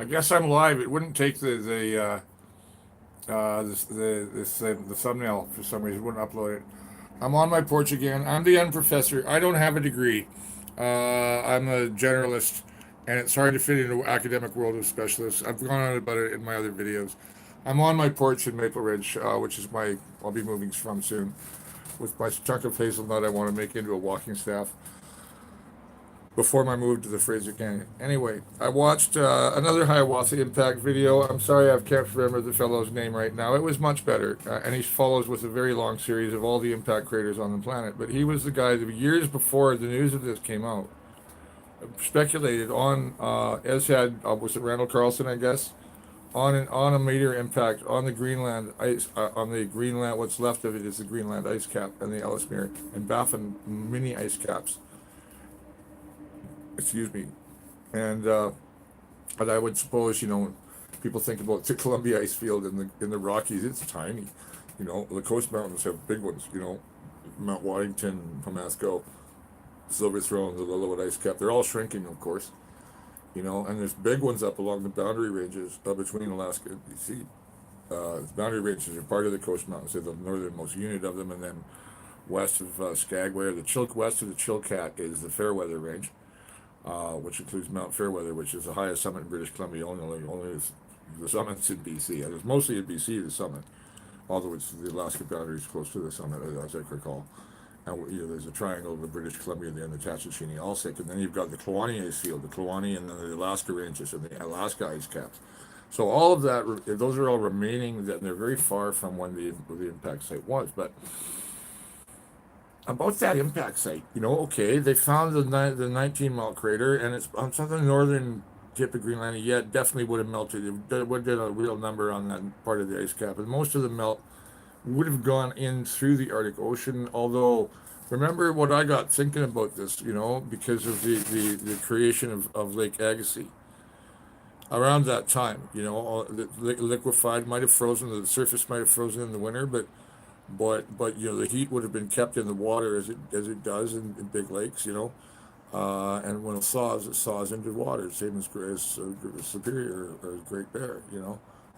I guess I'm live. It wouldn't take the thumbnail for some reason. It wouldn't upload it. I'm on my porch again. I'm the young professor. I don't have a degree. I'm a generalist, and it's hard to fit into academic world of specialists. I've gone on about it in my other videos. I'm on my porch in Maple Ridge, which is my I'll be moving from soon, with my chunk of hazelnut I want to make into a walking staff before my move to the Fraser Canyon. Anyway, I watched another Hiawassee Impact video. I'm sorry I can't remember the fellow's name right now. It was much better, and he follows with a very long series of all the impact craters on the planet. But he was the guy that years before the news of this came out speculated on, as had was it Randall Carlson, I guess, on a meteor impact on the Greenland ice, on the Greenland. What's left of it is the Greenland ice cap and the Ellesmere and Baffin mini ice caps. Excuse me, and I would suppose people think about the Columbia ice field in the Rockies. It's tiny, The Coast Mountains have big ones. Mount Waddington, Pamasco, Silver Throne, the Lillooet Ice Cap. They're all shrinking, of course. And there's big ones up along the boundary ranges between Alaska and BC. The boundary ranges are part of the Coast Mountains. They're the northernmost unit of them, and then west of Skagway, or west of the Chilkat, is the Fairweather Range, which includes Mount Fairweather, which is the highest summit in British Columbia. Only the summit's in BC, and it's mostly in BC, the summit, although it's the Alaska boundary is close to the summit, as I recall. And there's a triangle of the British Columbia, and the Tachachini Alsik, and then you've got the Kluane ice field, the Kluane, and then the Alaska ranges and the Alaska ice caps. So all of that, those are all remaining, and they're very far from when the impact site was. But about that impact site, okay, they found the 19-mile crater, and it's on the northern tip of Greenland. Yeah, it definitely would have melted. It would have did a real number on that part of the ice cap, and most of the melt would have gone in through the Arctic Ocean. Although, remember what I got thinking about this, because of the creation of Lake Agassiz. Around that time, the liquefied might have frozen, the surface might have frozen in the winter, but the heat would have been kept in the water as it does in big lakes, and when it thaws into water, same as Superior or Great Bear,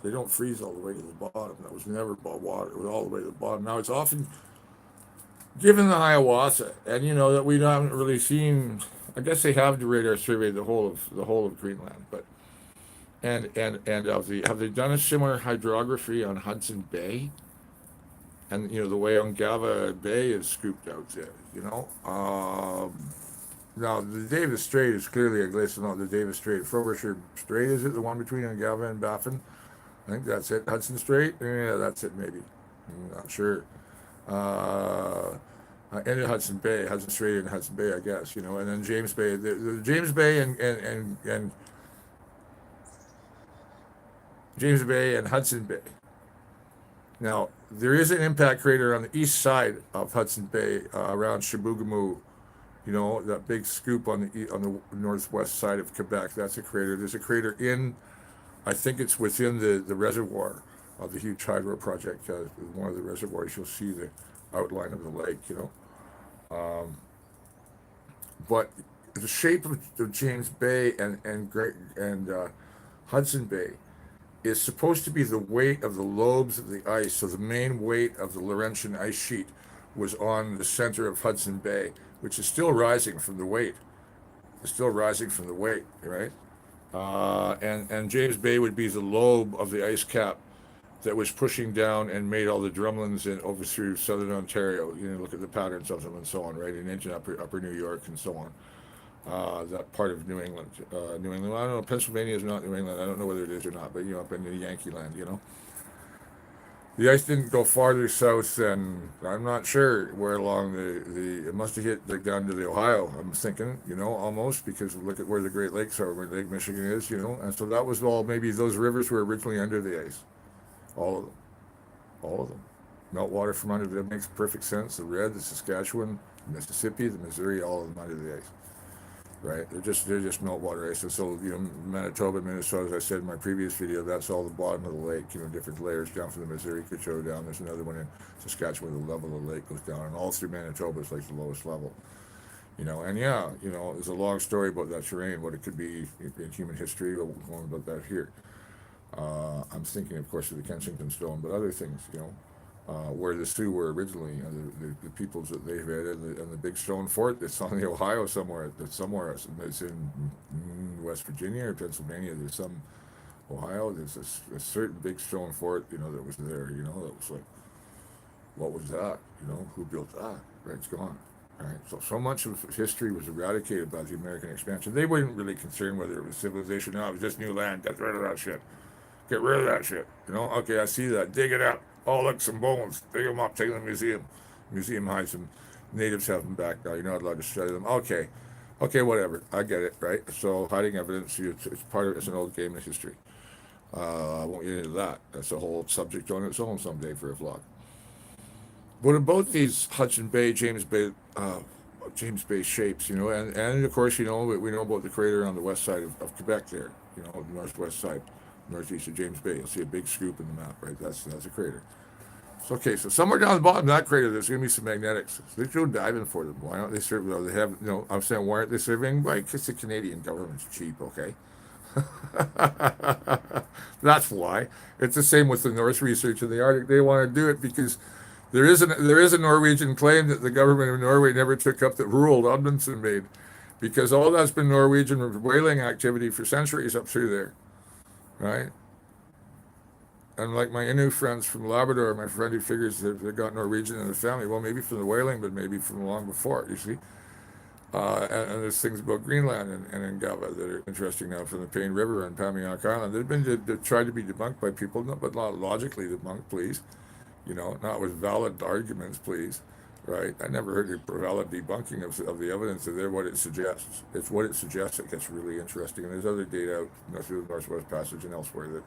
They don't freeze all the way to the bottom. That was never water. It was all the way to the bottom. Now it's often given the Hiawassee, and that we haven't really seen. I guess they have radar surveyed the whole of Greenland, but and have they done a similar hydrography on Hudson Bay? And the way Ungava Bay is scooped out there, Now the Davis Strait is clearly a glacier. Not the Davis Strait, Frobisher Strait, is it the one between Ungava and Baffin? I think that's it. Hudson Strait? Yeah, that's it, maybe. I'm not sure. And Hudson Bay, Hudson Strait and Hudson Bay, I guess, and then James Bay. The James Bay and James Bay and Hudson Bay. Now, there is an impact crater on the east side of Hudson Bay, around Chibougamau, that big scoop on the northwest side of Quebec. That's a crater. There's a crater I think it's within the reservoir of the huge hydro project. One of the reservoirs, you'll see the outline of the lake, But the shape of James Bay and Hudson Bay is supposed to be the weight of the lobes of the ice. So the main weight of the Laurentian ice sheet was on the center of Hudson Bay, which is still rising from the weight. It's still rising from the weight, right? And James Bay would be the lobe of the ice cap that was pushing down and made all the drumlins over through southern Ontario. Look at the patterns of them and so on, right? And into upper New York and so on. That part of New England. New England. I don't know. Pennsylvania is not New England. I don't know whether it is or not, but up in the Yankee land, The ice didn't go farther south than, I'm not sure where along it must have hit down to the Ohio, I'm thinking, almost, because look at where the Great Lakes are, where Lake Michigan is, and so that was all, maybe those rivers were originally under the ice. All of them. Meltwater from under them makes perfect sense. The Red, the Saskatchewan, the Mississippi, the Missouri, all of them under the ice. Right, they're just meltwater ice. So Manitoba, Minnesota, as I said in my previous video, that's all the bottom of the lake. Different layers down from the Missouri could show down. There's another one in Saskatchewan. The level of the lake goes down, and all through Manitoba is like the lowest level. And yeah, there's a long story about that terrain, what it could be in human history. But we're going about that here. I'm thinking, of course, of the Kensington Stone, but other things, where the Sioux were originally, the peoples that they've had, and the big stone fort that's on the Ohio somewhere. That's somewhere. It's in West Virginia or Pennsylvania. There's some Ohio. There's a certain big stone fort, that was there. That was like, what was that? Who built that? Right, it's gone. Right, so much of history was eradicated by the American expansion. They weren't really concerned whether it was civilization. No, it was just new land. Get rid of that shit. Get rid of that shit. Okay, I see that. Dig it up. Oh, look, some bones. Dig them up. Take them to the museum. Museum hides them. Natives have them back now. You're not allowed to study them. Okay. Okay, whatever. I get it, right? So hiding evidence, it's part of it's an old game of history. I won't get into that. That's a whole subject on its own someday for a vlog. But about these Hudson Bay, James Bay shapes, and of course, we know about the crater on the west side of Quebec there, the northwest side, northeast of James Bay. You'll see a big scoop in the map, right? That's a crater. So, okay, so somewhere down the bottom of that crater, there's going to be some magnetics. So they go diving for them. Why don't they serve? They have, I'm saying, why aren't they serving? Why? Because the Canadian government's cheap, okay? That's why. It's the same with the Norse research in the Arctic. They want to do it because there is a Norwegian claim that the government of Norway never took up that Roald Amundsen made, because all that's been Norwegian whaling activity for centuries up through there, right? And like my Innu friends from Labrador, my friend who figures they've got Norwegian in the family, well, maybe from the whaling, but maybe from long before, you see. And there's things about Greenland and Ingava that are interesting now from the Payne River and Pamiak Island. They've tried to be debunked by people, but not logically debunked, please. Not with valid arguments, please. Right? I never heard a valid debunking of the evidence of what it suggests. It's what it suggests that gets really interesting. And there's other data out through the Northwest Passage and elsewhere that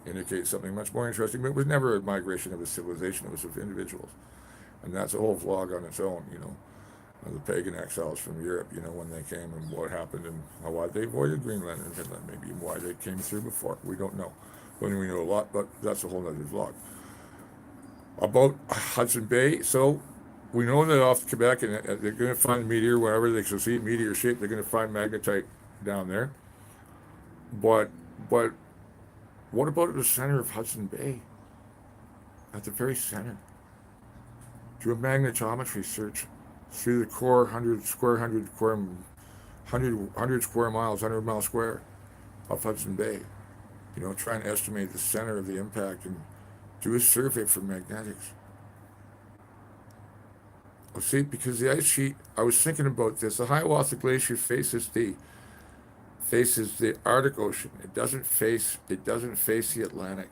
indicate something much more interesting. But it was never a migration of a civilization, it was of individuals. And that's a whole vlog on its own, of the pagan exiles from Europe, when they came and what happened and why they avoided Greenland and Finland, maybe why they came through before. We don't know. But we know a lot, but that's a whole other vlog. About Hudson Bay, so we know that off Quebec, and they're going to find meteor wherever they can see meteor shape. They're going to find magnetite down there. But what about the center of Hudson Bay? At the very center, do a magnetometry search through the core 100 square miles, 100-mile square of Hudson Bay. Try and estimate the center of the impact and do a survey for magnetics. Well, see, because the ice sheet, I was thinking about this. The Hiawatha Glacier faces the Arctic Ocean. It doesn't face the Atlantic,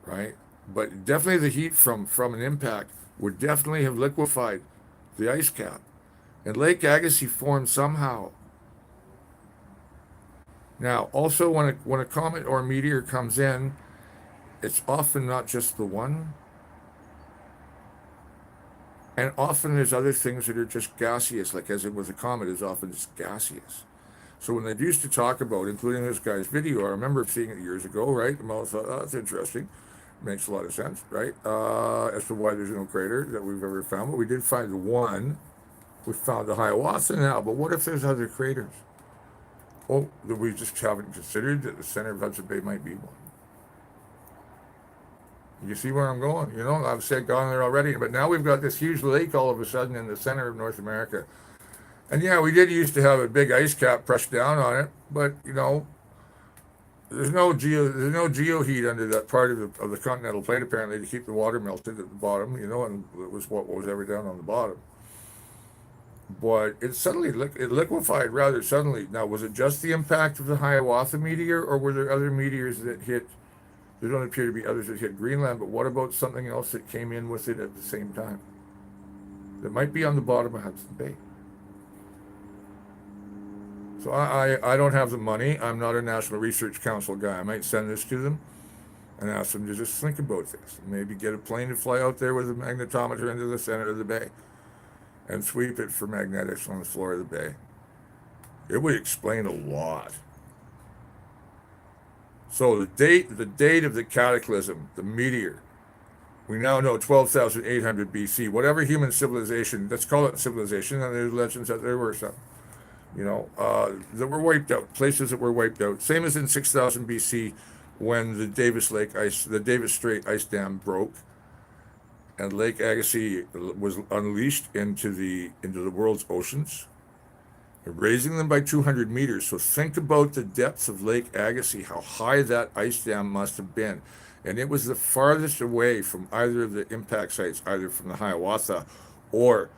right? But definitely the heat from an impact would definitely have liquefied the ice cap, and Lake Agassiz formed somehow. Now, also when a comet or a meteor comes in, it's often not just the one. And often there's other things that are just gaseous, like as it with a comet is often just gaseous. So when they used to talk about, including this guy's video, I remember seeing it years ago, right? And I thought, oh, that's interesting. Makes a lot of sense, right? As to why there's no crater that we've ever found. But we did find the one. We found the Hiawatha now, but what if there's other craters? Well, that we just haven't considered that the center of Hudson Bay might be one. You see where I'm going? I've said gone there already, but now we've got this huge lake all of a sudden in the center of North America. And yeah, we did used to have a big ice cap pressed down on it, but there's no geoheat under that part of the continental plate apparently to keep the water melted at the bottom, and it was what was ever down on the bottom. But it suddenly it liquefied rather suddenly. Now, was it just the impact of the Hiawatha meteor, or were there other meteors that hit? There don't appear to be others that hit Greenland, but what about something else that came in with it at the same time? That might be on the bottom of Hudson Bay. So I don't have the money. I'm not a National Research Council guy. I might send this to them and ask them to just think about this. Maybe get a plane to fly out there with a magnetometer into the center of the bay and sweep it for magnetics on the floor of the bay. It would explain a lot. So the date of the cataclysm, the meteor, We now know 12,800 BC. Whatever human civilization, let's call it civilization, and there's legends that there were some, that were wiped out, places that were wiped out. Same as in 6,000 BC when the Davis Strait ice dam broke and Lake Agassiz was unleashed into the world's oceans, raising them by 200 meters. So think about the depths of Lake Agassiz, how high that ice dam must have been. And it was the farthest away from either of the impact sites, either from the Hiawatha or,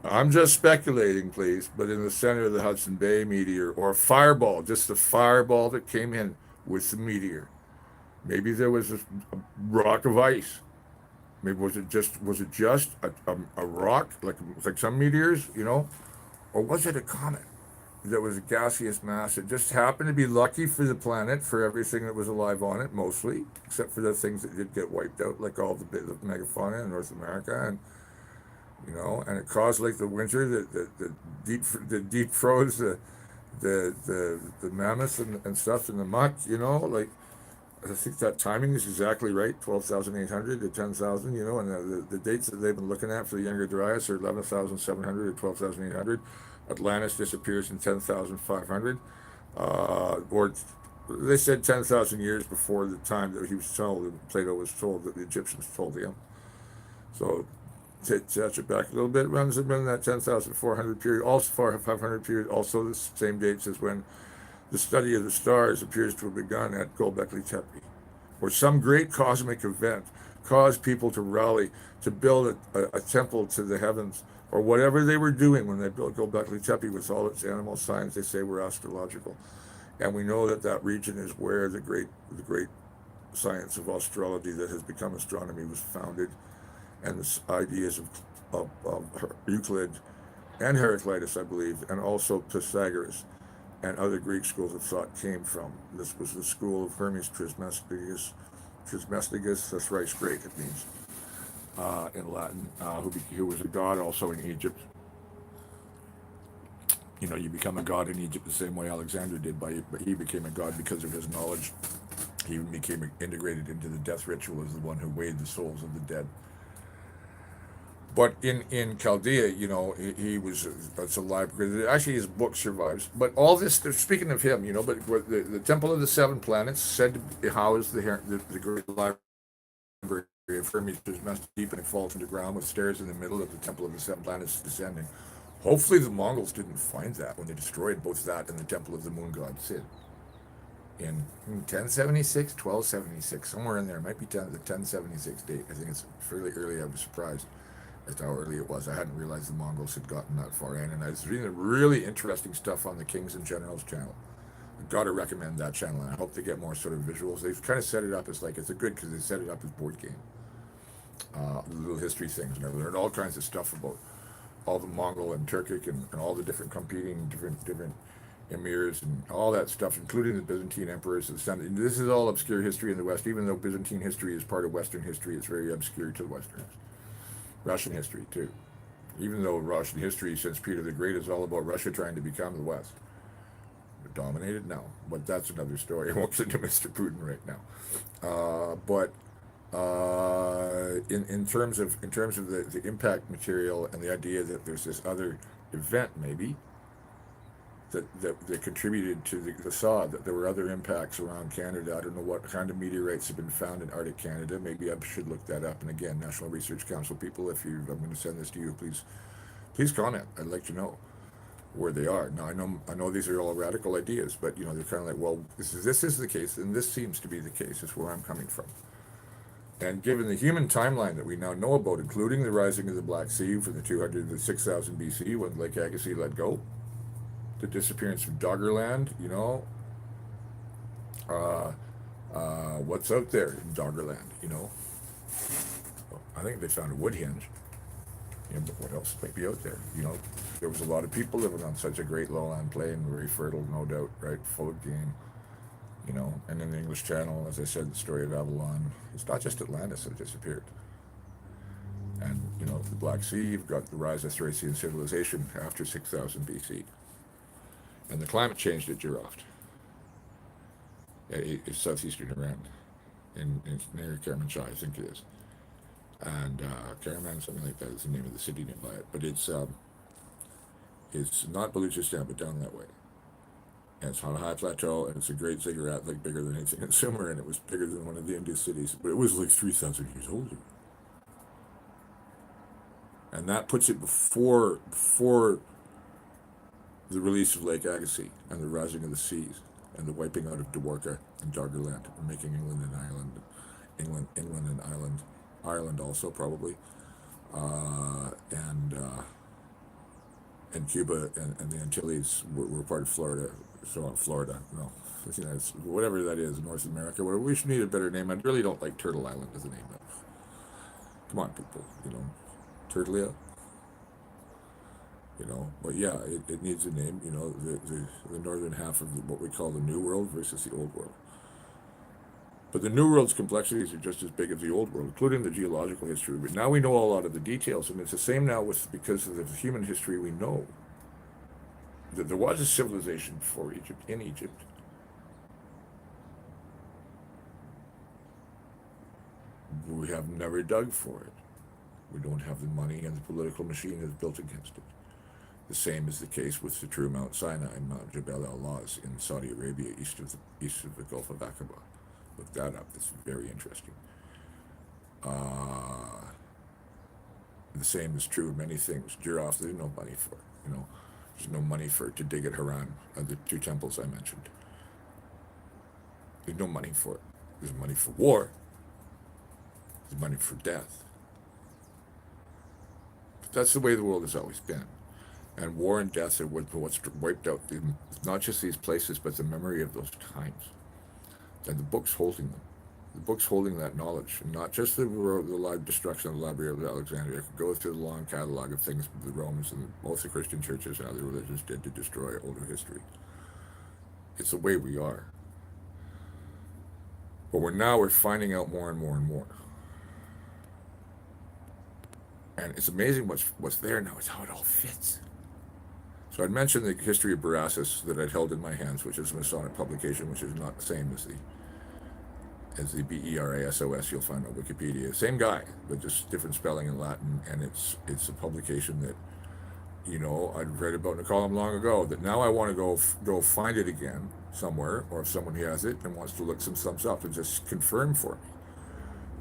I'm just speculating, please, but in the center of the Hudson Bay meteor, or a fireball, just the fireball that came in with the meteor. Maybe there was a rock of ice. Maybe was it just a rock like some meteors, or was it a comet that was a gaseous mass? It just happened to be lucky for the planet, for everything that was alive on it, mostly, except for the things that did get wiped out, like all the bit of megafauna in North America, and it caused like the winter the deep froze the mammoths and stuff in the muck, like. I think that timing is exactly right, 12,800 to 10,000, and the dates that they've been looking at for the Younger Dryas are 11,700 to 12,800. Atlantis disappears in 10,500, or they said 10,000 years before the time that he was told, that Plato was told, that the Egyptians told him. So touch it back a little bit, runs in that 10,400 period, also 500 period, also the same dates as when the study of the stars appears to have begun at Göbekli Tepe, or some great cosmic event caused people to rally to build a temple to the heavens, or whatever they were doing when they built Göbekli Tepe with all its animal signs they say were astrological. And we know that that region is where the great science of astrology that has become astronomy was founded, and the ideas of Euclid and Heraclitus, I believe, and also Pythagoras and other Greek schools of thought came from. This was the school of Hermes Trismegistus. Trismegistus, that's rice great, it means, in Latin, who was a god also in Egypt. You become a god in Egypt the same way Alexander did, but he became a god because of his knowledge. He even became integrated into the death ritual as the one who weighed the souls of the dead. But in Chaldea, he was, it's alive, because actually his book survives. But all this, speaking of him, but the Temple of the Seven Planets said to house the great library of Hermes Trismegistus, deep, and it falls underground with stairs in the middle of the Temple of the Seven Planets descending. Hopefully the Mongols didn't find that when they destroyed both that and the Temple of the Moon God Sid in 1076, 1276, somewhere in there. It might be the 1076 date. I think it's fairly early. I was surprised as to how early it was. I hadn't realized the Mongols had gotten that far in, and I was reading really interesting stuff on the Kings and Generals channel. I've got to recommend that channel, and I hope they get more sort of visuals. They've kind of set it up as it's a good, because they set it up as board game, little history things, and I learned all kinds of stuff about all the Mongol and Turkic and all the different competing different emirs and all that stuff, including the Byzantine emperors. And this is all obscure history in the West, even though Byzantine history is part of Western history. It's very obscure to the Westerners. Russian history too, even though Russian history since Peter the Great is all about Russia trying to become the West. We're dominated now, but that's another story. I won't get into Mr. Putin right now. But in terms of the impact material and the idea that there's this other event maybe that contributed to the thaw, that there were other impacts around Canada. I don't know what kind of meteorites have been found in Arctic Canada. Maybe I should look that up. And again, National Research Council people, I'm going to send this to you, please comment. I'd like to know where they are. Now I know these are all radical ideas, but they're kind of like, well, this is the case, and this seems to be the case. Is where I'm coming from. And given the human timeline that we now know about, including the rising of the Black Sea from the 200 to 6,000 BC when Lake Agassiz let go, the disappearance of Doggerland, what's out there in Doggerland, I think they found a wood hinge, but what else might be out there? There was a lot of people living on such a great lowland plain, very fertile, no doubt, right, full of game, and in the English Channel, as I said, the story of Avalon, it's not just Atlantis that disappeared. And, the Black Sea, you've got the rise of Thracian civilization after 6,000 BC. And the climate changed at Giroft, southeastern Iran. in near Kermanshah, I think it is. And Caraman, something like that, is the name of the city nearby it. But it's not Baluchistan, but down that way. And it's on a high plateau, and it's a great ziggurat, like bigger than anything in Sumer, and it was bigger than one of the Indus cities, but it was like 3,000 years older. And that puts it before the release of Lake Agassiz and the rising of the seas and the wiping out of Dwarka and Doggerland and making England and Ireland, England and Ireland also probably, and Cuba and the Antilles were part of Florida. So Florida, no, you know, it's whatever that is, North America. Whatever. We should need a better name. I really don't like Turtle Island as a name. Though. Come on, people, Turtlia. But yeah, it needs a name. The northern half of what we call the New World versus the Old World. But the New World's complexities are just as big as the Old World, including the geological history. But now we know a lot of the details, and it's the same now with because of the human history we know. That there was a civilization before Egypt, in Egypt. We have never dug for it. We don't have the money, and the political machine is built against it. The same is the case with the true Mount Sinai, Mount Jebel al-Lawz in Saudi Arabia, east of the Gulf of Aqaba. Look that up. It's very interesting. Uh, the same is true of many things. Giraffe, there's no money for it. There's no money for it to dig at Haran, the two temples I mentioned. There's no money for it. There's money for war. There's money for death. But that's the way the world has always been. And war and death are what's wiped out not just these places, but the memory of those times. And the book's holding them. The book's holding that knowledge, and not just the live destruction of the Library of Alexandria. It could go through the long catalog of things the Romans and most of the Christian churches and other religions did to destroy older history. It's the way we are. But we're finding out more and more and more. And it's amazing what's there now. It's how it all fits. So I'd mentioned the history of Berassus that I'd held in my hands, which is a Masonic publication, which is not the same as the Berasos you'll find on Wikipedia. Same guy, but just different spelling in Latin, and it's a publication that I'd read about in a column long ago. That now I want to go find it again somewhere, or if someone has it and wants to look some stuff up and just confirm for me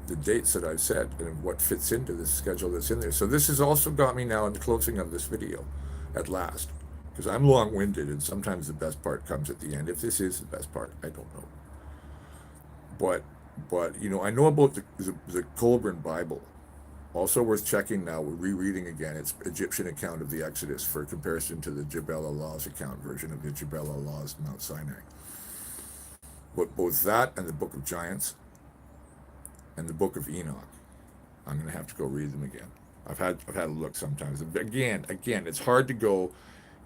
the dates that I've said and what fits into this schedule that's in there. So this has also got me now in the closing of this video, at last, because I'm long-winded and sometimes the best part comes at the end. If this is the best part, I don't know. But I know about the Colburn Bible. Also worth checking now. We're rereading again its Egyptian account of the Exodus for comparison to the Jebel al-Lawz account version of the Jebel al-Lawz Mount Sinai. But both that and the Book of Giants and the Book of Enoch, I'm going to have to go read them again. I've had a look sometimes. Again, it's hard to go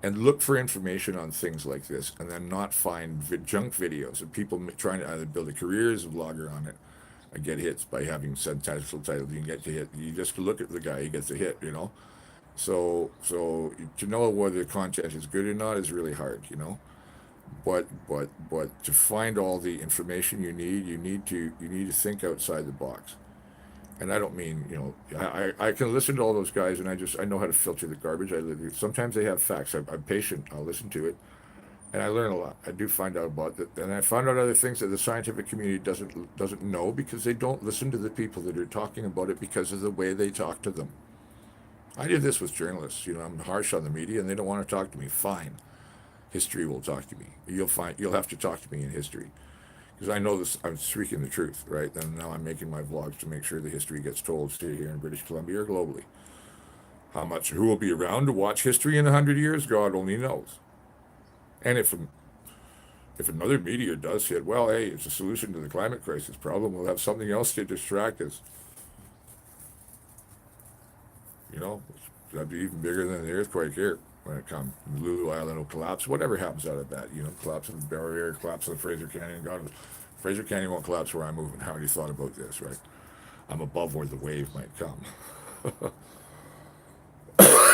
and look for information on things like this and then not find junk videos of people trying to either build a career as a vlogger on it and get hits by having subtitle titles. You can get to hit. You just look at the guy, he gets a hit. So to know whether the content is good or not is really hard. But to find all the information you need to think outside the box. And I don't mean, I can listen to all those guys and I know how to filter the garbage. Sometimes they have facts. I'm patient. I'll listen to it. And I learn a lot. I do find out about it. And I find out other things that the scientific community doesn't know because they don't listen to the people that are talking about it because of the way they talk to them. I do this with journalists. I'm harsh on the media and they don't want to talk to me. Fine. History will talk to me. You'll have to talk to me in history. Because I know this, I'm speaking the truth, right? And now I'm making my vlogs to make sure the history gets told, stay here in British Columbia or globally. Who will be around to watch history in 100 years? God only knows. And if another meteor does hit, well, hey, it's a solution to the climate crisis problem. We'll have something else to distract us. That'd be even bigger than the earthquake here when it comes. Lulu Island will collapse. Whatever happens out of that, collapse of the barrier, collapse of the Fraser Canyon. God, Fraser Canyon won't collapse where I'm moving. How have you thought about this, right? I'm above where the wave might come.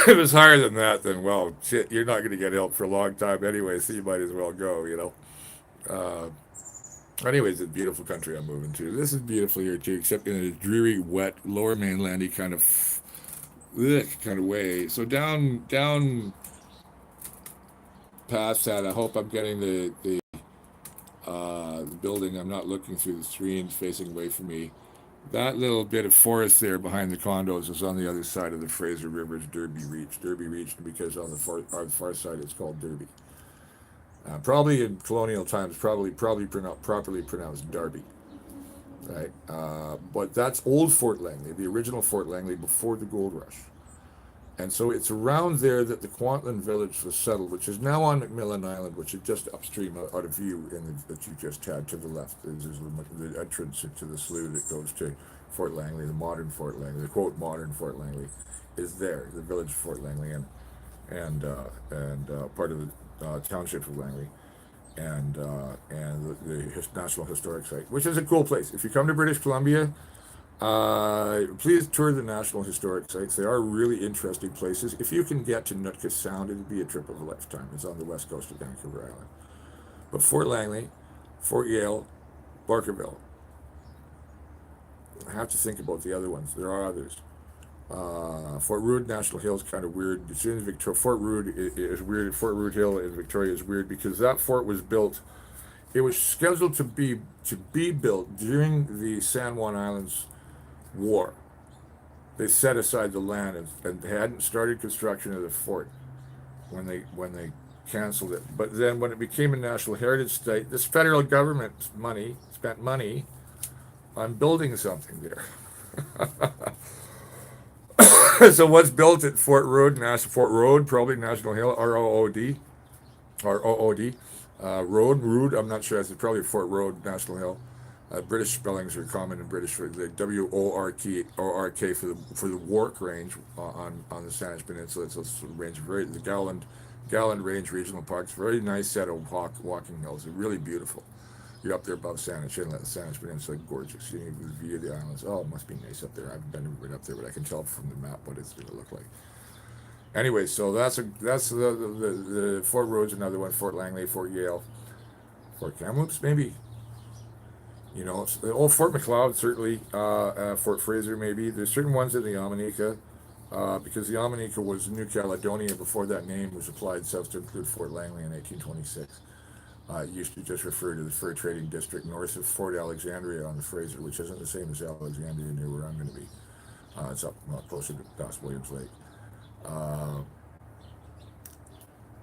If it's higher than that, then, well, shit, you're not going to get help for a long time anyway, so you might as well go. Anyways, it's a beautiful country I'm moving to. This is beautiful here too, except in a dreary, wet, lower mainlandy kind of way. So down past that, I hope I'm getting the building. I'm not looking through the screens facing away from me. That little bit of forest there behind the condos is on the other side of the Fraser River's Derby Reach. Derby Reach because on the far side it's called Derby. Probably in colonial times, properly pronounced Darby, right? But that's old Fort Langley, the original Fort Langley before the gold rush. And so it's around there that the Kwantlen village was settled, which is now on McMillan Island, which is just upstream out of view that you just had to the left. There's the entrance into the slough that goes to Fort Langley, the modern Fort Langley, the quote modern Fort Langley, is there, the village of Fort Langley, and part of the township of Langley, and the National Historic Site, which is a cool place. If you come to British Columbia, please tour the National Historic Sites. They are really interesting places. If you can get to Nootka Sound, it'd be a trip of a lifetime. It's on the west coast of Vancouver Island. But Fort Langley, Fort Yale, Barkerville. I have to think about the other ones. There are others. Fort Rood National Hill is kind of weird. It's in Victoria. Fort Rood is weird. Fort Rood Hill in Victoria is weird because that fort was built. It was scheduled to be built during the San Juan Islands War. They set aside the land and hadn't started construction of the fort when they canceled it. But then when it became a national heritage site, this federal government spent money on building something there. So what's built at Fort Road, probably National Hill, ROOD, Road. I'm not sure. It's probably Fort Road, National Hill. British spellings are common in British for the WORK for the Wark Range on the Saanich Peninsula. It's a range of the Galland Range Regional Park. It's a very nice set of walking hills. They're really beautiful. You're up there above Saanich Inlet. The Saanich Peninsula, gorgeous. You can view the islands. Oh, it must be nice up there. I haven't been right up there, but I can tell from the map what it's going to look like. Anyway, so that's the Fort Road's another one. Fort Langley, Fort Yale, Fort Kamloops, maybe. Fort McLeod certainly, Fort Fraser maybe. There's certain ones in the Yamanika, because the Yamanika was New Caledonia before that name was applied south to include Fort Langley in 1826. It used to just refer to the fur trading district north of Fort Alexandria on the Fraser, which isn't the same as Alexandria near where I'm going to be. It's up closer to past Williams Lake. Uh,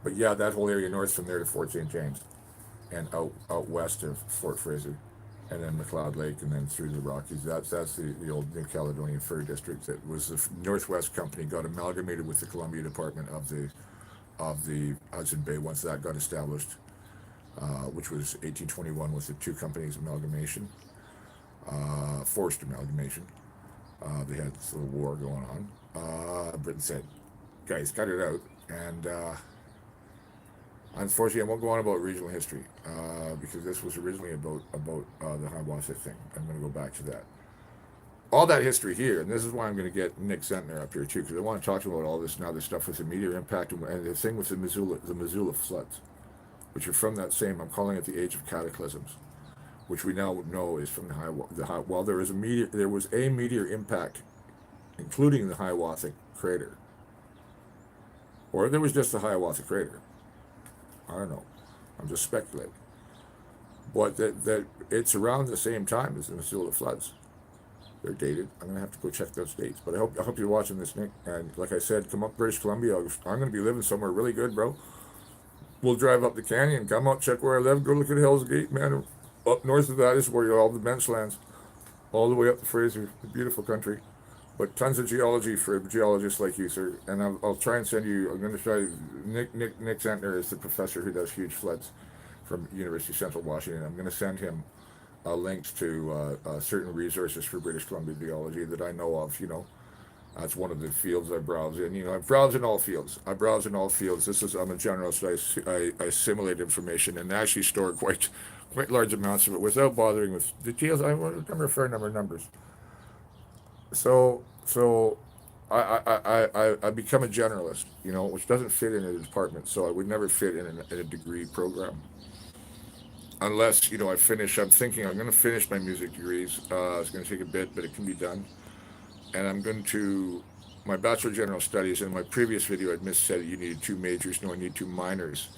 but yeah, that whole area north from there to Fort St. James and out west of Fort Fraser, and then McLeod Lake, and then through the Rockies. That's the old New Caledonian Fur District that was the Northwest Company got amalgamated with the Columbia Department of the Hudson Bay once that got established, which was 1821 with the two companies amalgamation, forced amalgamation. They had this little war going on. Britain said, "Guys, cut it out," and unfortunately, I won't go on about regional history because this was originally about the Hiawatha thing. I'm going to go back to that. All that history here, and this is why I'm going to get Nick Zentner up here too, because I want to talk to him about all this now, this stuff with the meteor impact and the thing with the Missoula floods, which are from that same. I'm calling it the Age of Cataclysms, which we now know is from the Hiawatha. Well, there was a meteor impact, including the Hiawatha crater, or there was just the Hiawatha crater. I don't know. I'm just speculating. But that it's around the same time as the Missoula floods. They're dated. I'm gonna have to go check those dates. But I hope you're watching this, Nick. And like I said, come up British Columbia. I'm gonna be living somewhere really good, bro. We'll drive up the canyon, come out, check where I live, go look at Hell's Gate, man. Up north of that is where you all the bench lands, all the way up the Fraser. Beautiful country. But tons of geology for geologists like you, sir. And I'll try and send you. I'm going to try. Nick Zentner is the professor who does huge floods from University of Central Washington. I'm going to send him links to certain resources for British Columbia geology that I know of. That's one of the fields I browse in. I browse in all fields. I'm a generalist. I assimilate information and actually store quite large amounts of it without bothering with details. I remember a fair number of numbers. So I become a generalist, which doesn't fit in a department. So I would never fit in a degree program. unless I finish. I'm thinking I'm going to finish my music degrees. It's going to take a bit, but it can be done. And I'm going to my Bachelor of General Studies. In my previous video, I'd missaid you needed two majors. No, I need two minors.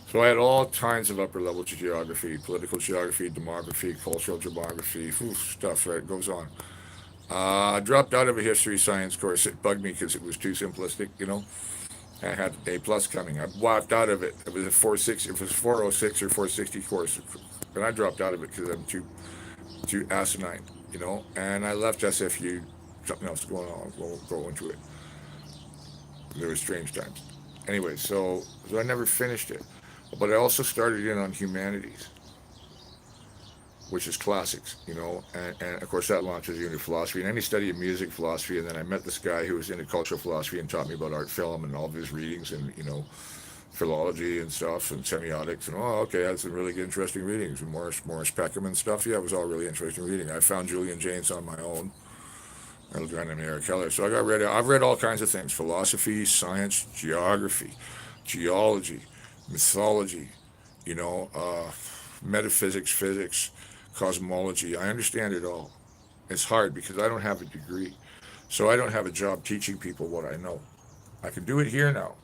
So I had all kinds of upper level geography, political geography, demography, cultural demography, stuff. Right, it goes on. I dropped out of a history science course. It bugged me because it was too simplistic. I had an A plus coming. I walked out of it. It was a 460. It was 406 or 460 course, and I dropped out of it because I'm too asinine. And I left SFU. Something else going on. Won't go into it. There were strange times. Anyway, so I never finished it, but I also started in on humanities, which is classics, and of course that launches you into philosophy and any study of music philosophy. And then I met this guy who was into cultural philosophy and taught me about art film and all of his readings and philology and stuff and semiotics and okay, I had some really good, interesting readings and Morris Peckham and stuff. Yeah, it was all really interesting reading. I found Julian Jaynes on my own and a guy named Eric Keller. So I've read all kinds of things: philosophy, science, geography, geology, mythology, you know, uh, metaphysics, physics, cosmology. I understand it all. It's hard because I don't have a degree. So I don't have a job teaching people what I know. I can do it here now.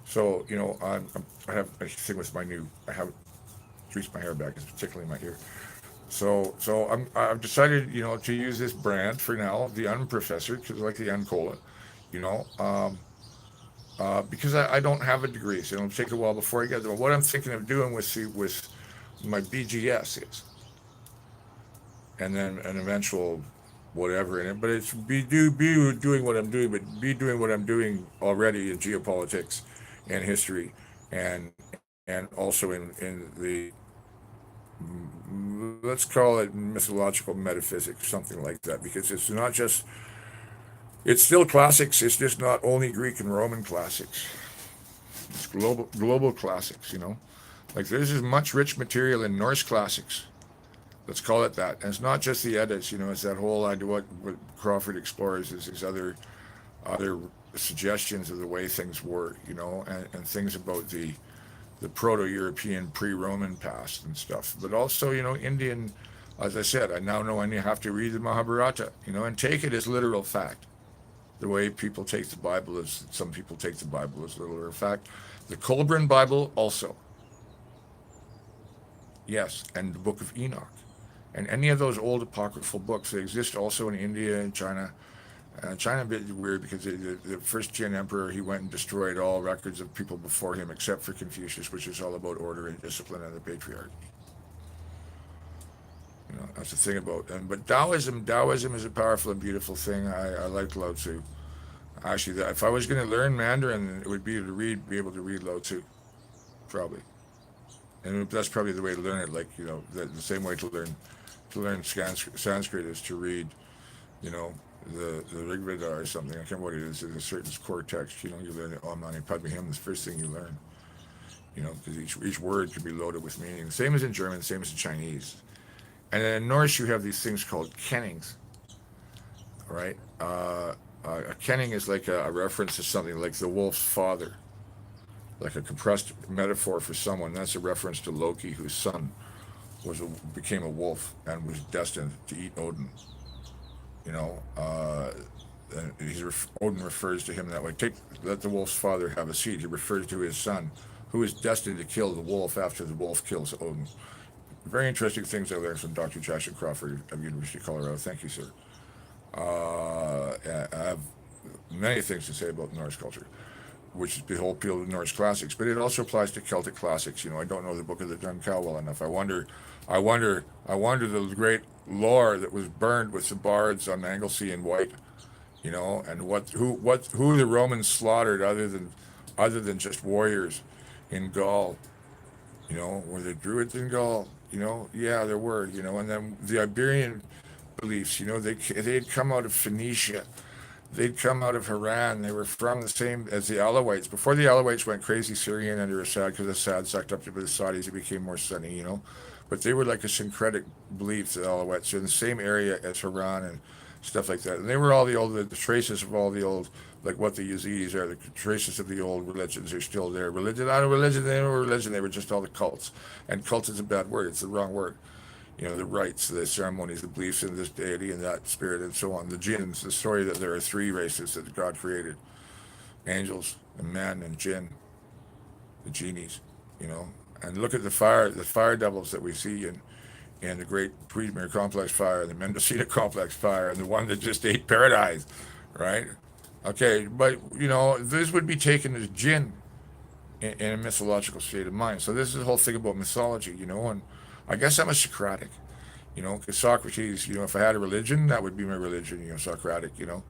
So, I have a thing with my new, I have greased my hair back, it's particularly my ear. I've decided, to use this brand for now, the Unprofessor, because I like the Uncola, you know, because I don't have a degree, so it'll take a while before I get there. What I'm thinking of doing with my BGS is, and then an eventual whatever in it, but it's be doing what I'm doing, but be doing what I'm doing already in geopolitics and history, and also in the let's call it mythological metaphysics, something like that, because it's not just it's still classics. It's just not only Greek and Roman classics. It's global classics. Like there's as much rich material in Norse classics. Let's call it that. And it's not just the edits. It's that whole idea what Crawford explores is these other suggestions of the way things were. And things about the Proto-European pre-Roman past and stuff. But also, Indian, as I said, I now know I have to read the Mahabharata, and take it as literal fact. The way people take the Bible is, some people take the Bible as literal fact. The Colburn Bible also. Yes, and the Book of Enoch. And any of those old apocryphal books, they exist also in India and China. China a bit weird because the first Jin emperor, he went and destroyed all records of people before him except for Confucius, which is all about order and discipline and the patriarchy. That's the thing about but Taoism is a powerful and beautiful thing. I like Lao Tzu. Actually, if I was going to learn Mandarin, it would be to be able to read Lao Tzu, probably. And that's probably the way to learn it. Like the same way to learn Sanskrit is to read, you know, the Rig Veda or something. I can't remember what it is. It's a certain core text. You learn Om Mani Padme Hum. That's the first thing you learn. Because each word can be loaded with meaning. Same as in German, same as in Chinese. And then in Norse, you have these things called kennings, right? A kenning is like a reference to something like the wolf's father, like a compressed metaphor for someone. That's a reference to Loki, whose son became a wolf and was destined to eat Odin. You know, and Odin refers to him that way. Let the wolf's father have a seat. He refers to his son, who is destined to kill the wolf after the wolf kills Odin. Very interesting things I learned from Dr. Jackson Crawford of University of Colorado. Thank you, sir. I have many things to say about Norse culture, which is the whole appeal of Norse classics, but it also applies to Celtic classics. I don't know the Book of the Dun Cow well enough. I wonder the great lore that was burned with the bards on Anglesey and White, and who the Romans slaughtered other than just warriors in Gaul. Were there Druids in Gaul? Yeah, there were. And then the Iberian beliefs. They had come out of Phoenicia. They'd come out of Haran. They were from the same as the Alawites. Before the Alawites went crazy Syrian under Assad, because Assad sucked up to the Saudis, it became more sunny. But they were like a syncretic belief, the Alawites. They're in the same area as Haran and stuff like that. And they were all the traces of all the old, like what the Yazidis are, the traces of the old religions are still there. Religion, not a religion, they were religion, they were just all the cults. And cult is a bad word, it's the wrong word. You know, the rites, the ceremonies, the beliefs in this deity and that spirit and so on. The jinns, the story that there are three races that God created: angels and men and jinn, the genies, you know. And look at the fire devils that we see in the Great Premier Complex fire, the Mendocino Complex fire, and the one that just ate paradise, right? Okay, but you know, this would be taken as jinn in a mythological state of mind. So this is the whole thing about mythology, you know, and I guess I'm a Socratic, you know, because Socrates, you know, if I had a religion, that would be my religion, you know, Socratic, you know,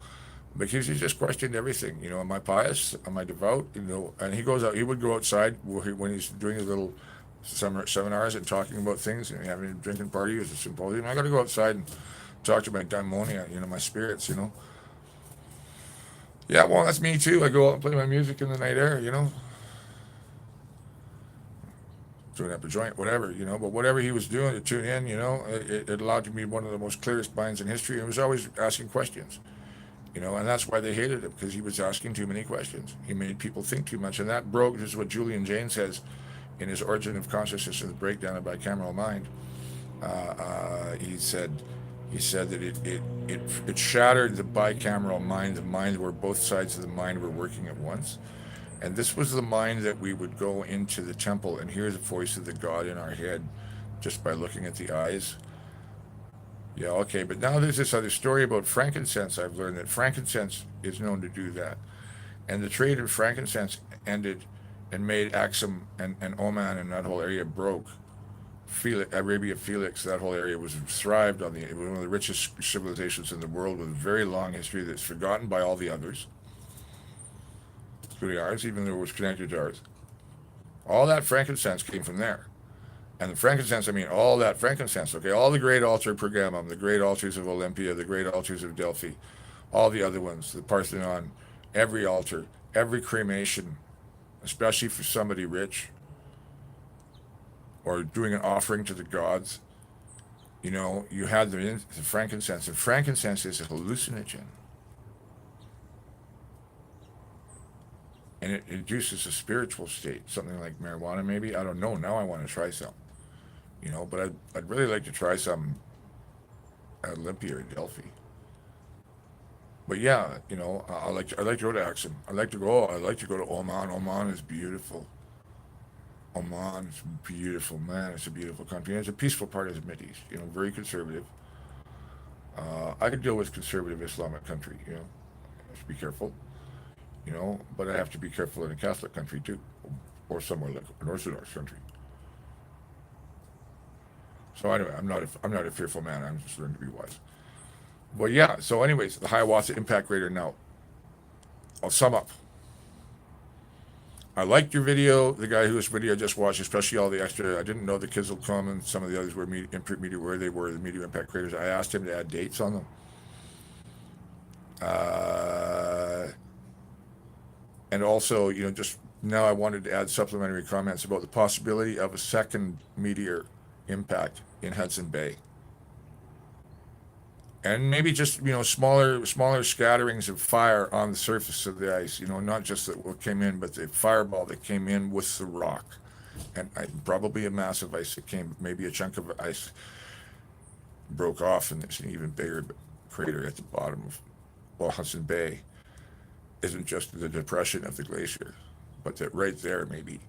because he just questioned everything, you know, am I pious, am I devout, you know, and he would go outside when he's doing his little seminars and talking about things and having a drinking party as a symposium. I got to go outside and talk to my daimonia, you know, my spirits, you know. Yeah, well, that's me too. I go out and play my music in the night air, you know, doing up a joint, whatever, you know. But whatever he was doing to tune in, you know, it allowed to be one of the most clearest minds in history. He was always asking questions, you know, and that's why they hated him, because he was asking too many questions. He made people think too much, and that broke. This is what Julian Jaynes says in his Origin of Consciousness and the Breakdown of Bicameral Mind. He said that it shattered the bicameral mind, the mind where both sides of the mind were working at once. And this was the mind that we would go into the temple and hear the voice of the God in our head just by looking at the eyes. Yeah, okay, but now there's this other story about frankincense. I've learned that frankincense is known to do that. And the trade of frankincense ended and made Axum and Oman and that whole area broke. Arabia Felix, that whole area was thrived on one of the richest civilizations in the world with a very long history that's forgotten by all the others, including ours, even though it was connected to ours. All that frankincense came from there. And the frankincense, I mean, all that frankincense, okay, all the great altar pergamum, the great altars of Olympia, the great altars of Delphi, all the other ones, the Parthenon, every altar, every cremation, especially for somebody rich or doing an offering to the gods, you know, you had the frankincense. And frankincense is a hallucinogen. And it induces a spiritual state, something like marijuana maybe. I don't know. Now I want to try some, you know, but I'd really like to try some at Olympia or Delphi. But yeah, you know, I like to go to Axum. I like to go to Oman. Oman is beautiful. Oman is beautiful, man. It's a beautiful country. And it's a peaceful part of the Mideast, you know, very conservative. I could deal with conservative Islamic country, you know. Just be careful, you know, but I have to be careful in a Catholic country too, or somewhere like an Orthodox country. So anyway, I'm not a fearful man. I'm just learning to be wise. Well, yeah. So, anyways, the Hiawatha Impact Crater. Now, I'll sum up. I liked your video, the guy whose video I just watched, especially all the extra. I didn't know the Kizzle Come and some of the others were meteor, where they were, the meteor impact craters. I asked him to add dates on them. Uh, and also, you know, just now I wanted to add supplementary comments about the possibility of a second meteor impact in Hudson Bay. And maybe just, you know, smaller scatterings of fire on the surface of the ice, you know, not just that what came in, but the fireball that came in with the rock. And probably a massive ice that came, maybe a chunk of ice broke off, and there's an even bigger crater at the bottom of, well, Hudson Bay isn't just the depression of the glacier, but that right there, maybe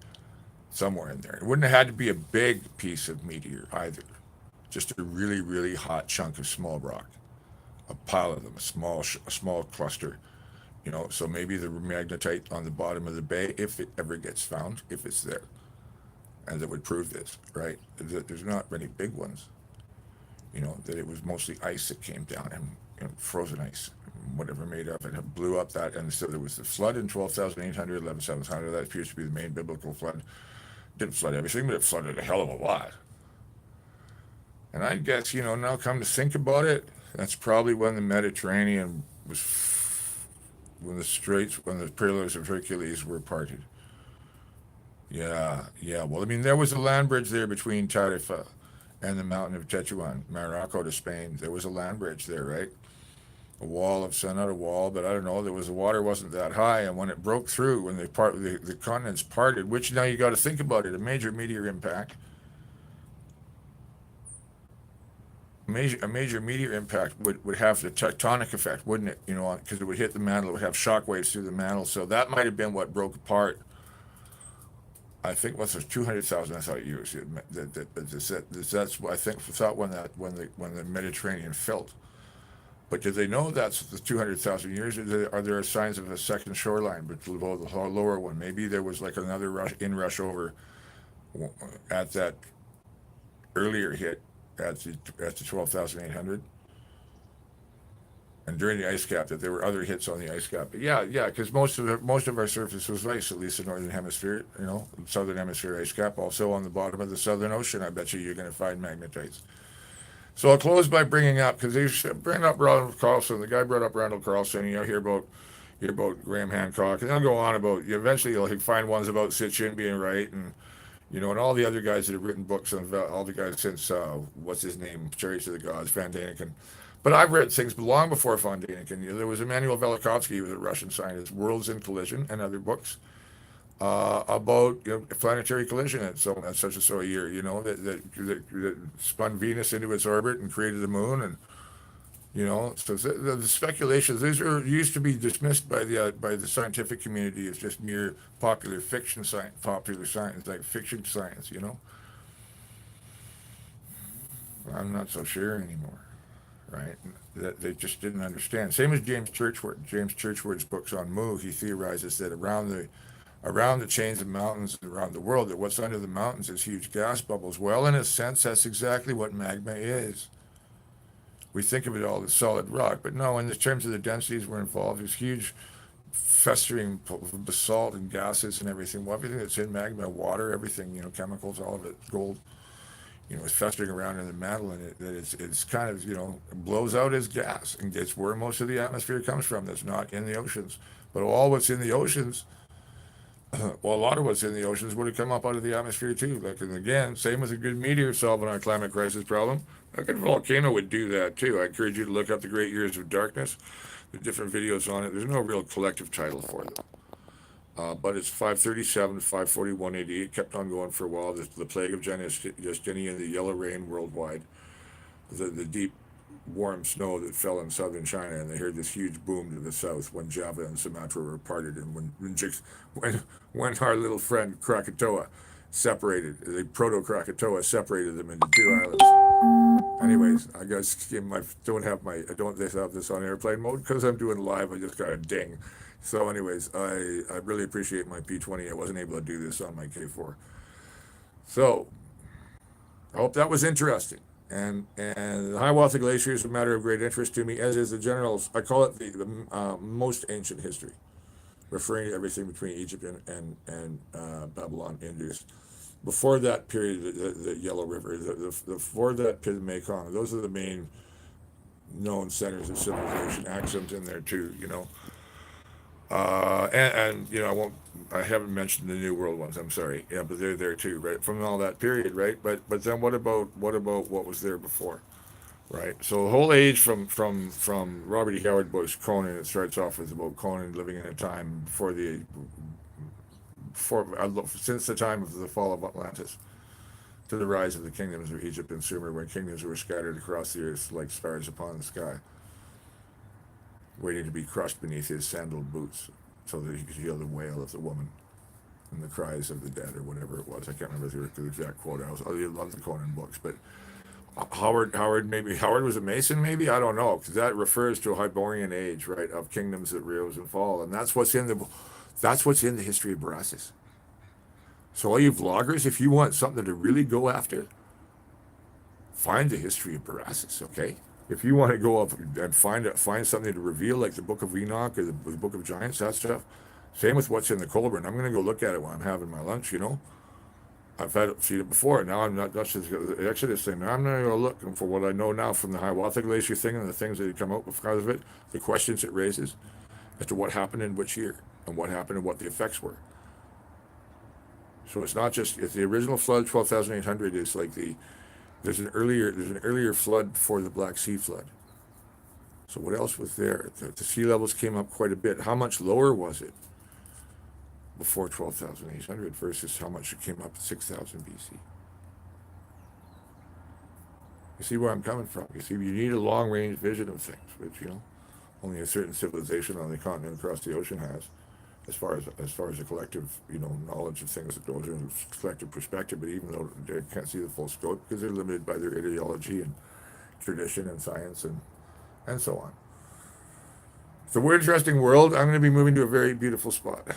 somewhere in there. It wouldn't have had to be a big piece of meteor either, just a really, really hot chunk of small rock, a pile of them, a small cluster, you know. So maybe the magnetite on the bottom of the bay, if it ever gets found, if it's there, and that would prove this, right? That there's not many big ones, you know, that it was mostly ice that came down, and you know, frozen ice, whatever made of it, blew up that. And so there was the flood in 12,800, 11,700. That appears to be the main biblical flood. Didn't flood everything, but it flooded a hell of a lot. And I guess, you know, now come to think about it, that's probably when the Mediterranean was, when the pillars of Hercules were parted. Yeah, yeah. Well, I mean, there was a land bridge there between Tarifa and the mountain of Tetuan, Morocco to Spain. There was a land bridge there, right? a wall of sun, not a wall, but I don't know. There was the water wasn't that high, and when it broke through, when the continents parted, which now you got to think about it, a major meteor impact, a major meteor impact would have the tectonic effect, wouldn't it? You know, because it would hit the mantle, it would have shock waves through the mantle. So that might have been what broke apart. I think what's there's 200,000. I thought years. That's what I think. Thought when the Mediterranean filled. But did they know that's the 200,000 years? Are there signs of a second shoreline below the lower one? Maybe there was like another rush over at that earlier hit at the 12,800, and during the ice cap that there were other hits on the ice cap. But yeah, because most of our surface was ice, at least the northern hemisphere, you know, southern hemisphere ice cap. Also on the bottom of the Southern Ocean, I bet you're going to find magnetites. So I'll close by bringing up because they bring up Ronald Carlson. The guy brought up Randall Carlson. You know, hear about Graham Hancock, and they'll go on about. Eventually, you'll find ones about Sitchin being right, and you know, and all the other guys that have written books on all the guys since what's his name, Chariots of the Gods, Van Daniken. But I've read things long before Van Daniken. You know, there was Immanuel Velikovsky, who was a Russian scientist, Worlds in Collision, and other books about planetary collision at such and so a year. You know that spun Venus into its orbit and created the moon, and you know so the speculations these are used to be dismissed by the scientific community as just mere popular science, like fiction science. You know, I'm not so sure anymore. Right? That they just didn't understand. Same as James Churchward. James Churchward's books on Mu, he theorizes that around the chains of mountains around the world, that what's under the mountains is huge gas bubbles. Well, in a sense, that's exactly what magma is. We think of it all as solid rock, but no, in the terms of the densities we're involved, there's huge festering basalt and gases and everything. Well, everything that's in magma, water, everything, you know, chemicals, all of it, gold, you know, is festering around in the mantle, and it's kind of, you know, blows out as gas, and it's where most of the atmosphere comes from. That's not in the oceans, but all what's in the oceans, well, a lot of what's in the oceans would have come up out of the atmosphere too. Like, and again, same with a good meteor solving our climate crisis problem. A good volcano would do that too. I encourage you to look up the Great Years of Darkness. The different videos on it. There's no real collective title for them. But it's 537, 541 AD. It kept on going for a while. The plague of Justinian, the yellow rain worldwide, the deep warm snow that fell in southern China, and they heard this huge boom to the south when Java and Sumatra were parted, and when our little friend Krakatoa separated, the proto Krakatoa separated them into two islands. Anyways, I guess I don't have this on airplane mode because I'm doing live. I just got a ding. So, anyways, I really appreciate my P20. I wasn't able to do this on my K4. So, I hope that was interesting. And the Hiawatha Glacier is a matter of great interest to me, as is the general. I call it the most ancient history, referring to everything between Egypt and Babylon, Indus. Before that period, the Yellow River, before that period, the Mekong. Those are the main known centers of civilization. Axum's in there too, you know. And you know, I haven't mentioned the New World ones. I'm sorry. Yeah, but they're there too, right? From all that period, right? But then what was there before, right? So the whole age from Robert E. Howard books Conan. It starts off with about Conan living in a time since the time of the fall of Atlantis to the rise of the kingdoms of Egypt and Sumer, when kingdoms were scattered across the earth like stars upon the sky, waiting to be crushed beneath his sandaled boots so that he could hear the wail of the woman and the cries of the dead, or whatever it was. I can't remember the exact quote. I love the Conan books, but Howard was a Mason, maybe, I don't know, because that refers to a Hyborian age, right, of kingdoms that rose and fall, and that's what's in the history of Berassus. So all you vloggers, if you want something to really go after, find the history of Berassus, okay? If you want to go up and find something to reveal, like the Book of Enoch or the Book of Giants, that stuff. Same with what's in the Colburn. I'm going to go look at it while I'm having my lunch. You know, seen it before. Now I'm not. That's just the Exodus thing. Now I'm going to go look for what I know now from the Hiawatha Glacier thing and the things that come out because of it, the questions it raises as to what happened in which year and what happened and what the effects were. So it's not just if the original flood, 12,800, is like there's an earlier flood before the Black Sea flood. So what else was there? The sea levels came up quite a bit. How much lower was it before 12,800 versus how much it came up at 6,000 BC? You see where I'm coming from. You see, you need a long-range vision of things, which, only a certain civilization on the continent across the ocean has, as far as a collective, knowledge of things that goes in a collective perspective. But even though they can't see the full scope because they're limited by their ideology and tradition and science and so on. It's a weird, interesting world. I'm going to be moving to a very beautiful spot.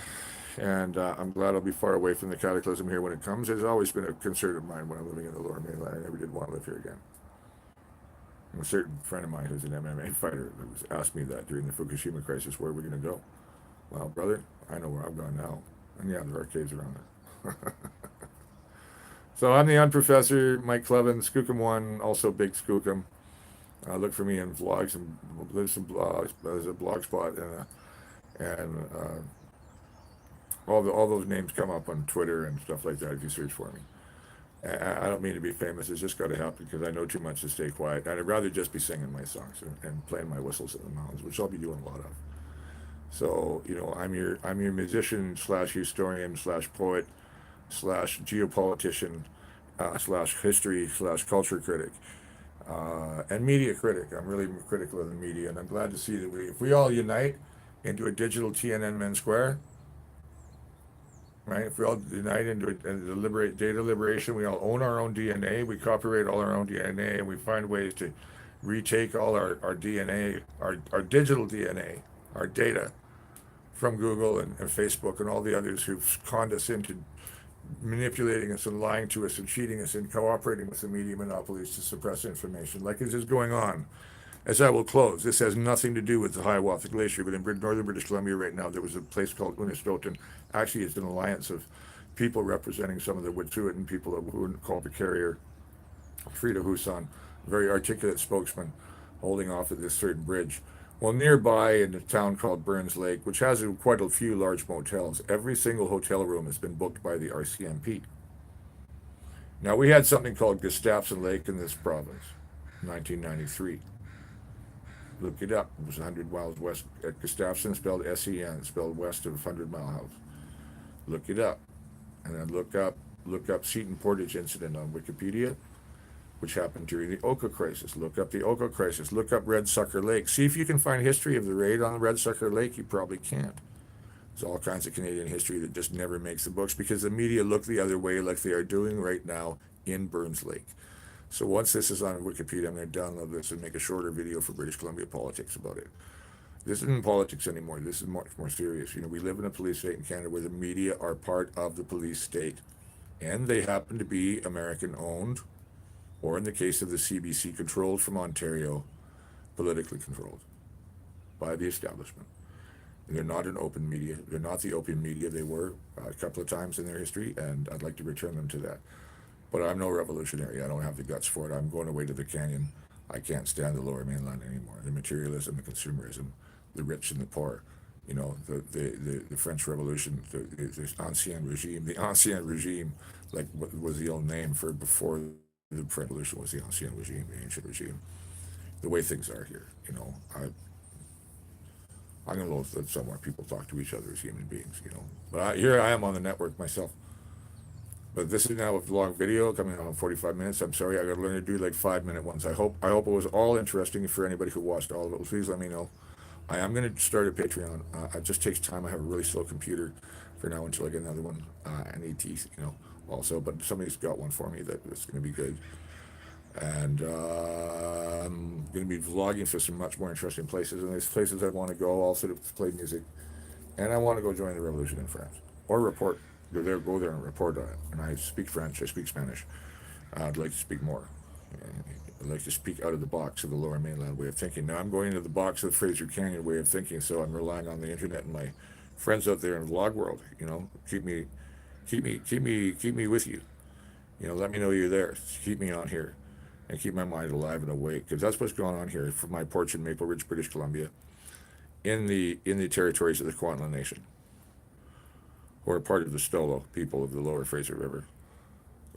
And I'm glad I'll be far away from the cataclysm here when it comes. It's always been a concern of mine when I'm living in the lower mainland. I never did want to live here again. And a certain friend of mine who's an MMA fighter was asked me that during the Fukushima crisis, where are we going to go? Well, brother, I know where I've gone now. And yeah, there are caves around there. So I'm the unprofessor, Mike Clevin, Skookum One, also Big Skookum. Look for me in vlogs and there's some blogs. There's a blog spot and all those names come up on Twitter and stuff like that if you search for me. I don't mean to be famous. It's just got to happen because I know too much to stay quiet. I'd rather just be singing my songs and playing my whistles in the mountains, which I'll be doing a lot of. So I'm your musician slash historian slash poet slash geopolitician slash history slash culture critic. And media critic. I'm really critical of the media, and I'm glad to see that if we all unite into a digital Tiananmen Square, right? If we all unite into data liberation, we all own our own DNA, we copyright all our own DNA, and we find ways to retake all our DNA, our digital DNA, our data from Google and Facebook and all the others who've conned us into manipulating us and lying to us and cheating us and cooperating with the media monopolies to suppress information, like this is going on. As I will close, this has nothing to do with the Hiawatha Glacier, but in northern British Columbia right now, there was a place called Unistoten. Actually, it's an alliance of people representing some of the Wet'suwet'en people who are called the Carrier. Frida Huson, a very articulate spokesman, holding off at this certain bridge. Well, nearby in a town called Burns Lake, which has quite a few large motels, every single hotel room has been booked by the RCMP. Now, we had something called Gustafson Lake in this province, 1993. Look it up. It was 100 miles west at Gustafson, spelled S-E-N, spelled west of 100 Mile House. Look it up. And then look up Seton Portage incident on Wikipedia, which happened during the Oka crisis. Look up the Oka crisis. Look up Red Sucker Lake. See if you can find history of the raid on Red Sucker Lake. You probably can't. There's all kinds of Canadian history that just never makes the books because the media look the other way like they are doing right now in Burns Lake. So once this is on Wikipedia, I'm going to download this and make a shorter video for British Columbia politics about it. This isn't politics anymore. This is much more serious. We live in a police state in Canada where the media are part of the police state. And they happen to be American-owned, or in the case of the CBC, controlled from Ontario, politically controlled by the establishment. They're not an open media. They're not the open media they were a couple of times in their history, and I'd like to return them to that. But I'm no revolutionary. I don't have the guts for it. I'm going away to the canyon. I can't stand the lower mainland anymore. The materialism, the consumerism, the rich and the poor. The French Revolution, the ancien regime, like what was the old name for before the French Revolution was the ancien regime, the ancient regime. The way things are here, I'm going to loathe somewhere people talk to each other as human beings, But here I am on the network myself. But this is now a long video coming out in 45 minutes. I'm sorry, I got to learn to do like 5-minute ones. I hope it was all interesting for anybody who watched all of it. Please let me know. I am going to start a Patreon. It just takes time. I have a really slow computer for now until I get another one. I need teeth, also. But somebody's got one for me that's going to be good. And I'm going to be vlogging for some much more interesting places. And there's places I want to go also to play music. And I want to go join the revolution in France or report. Go there and report on it. And I speak French. I speak Spanish. I'd like to speak more. I'd like to speak out of the box of the lower mainland way of thinking. Now I'm going into the box of the Fraser Canyon way of thinking, so I'm relying on the internet and my friends out there in the vlog world. Keep me with you. Let me know you're there. Keep me on here, and keep my mind alive and awake, because that's what's going on here from my porch in Maple Ridge, British Columbia, in the territories of the Kwantlen Nation, who are part of the Stolo people of the Lower Fraser River,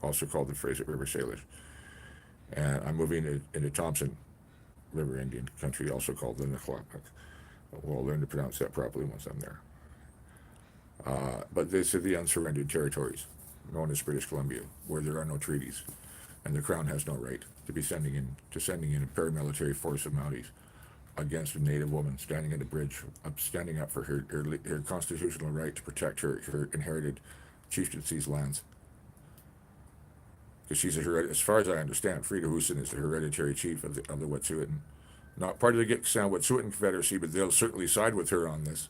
also called the Fraser River Salish. And I'm moving into Thompson River Indian country, also called the Naklapak. We'll learn to pronounce that properly once I'm there. But these are the unsurrendered territories, known as British Columbia, where there are no treaties, and the Crown has no right to be sending in a paramilitary force of Mounties against a native woman standing at a bridge, standing up for her constitutional right to protect her inherited chieftaincy's lands. Because she's as far as I understand, Frida Huson is the hereditary chief of the Wet'suwet'en. Not part of the Gitxsan-Wet'suwet'en Confederacy, but they'll certainly side with her on this.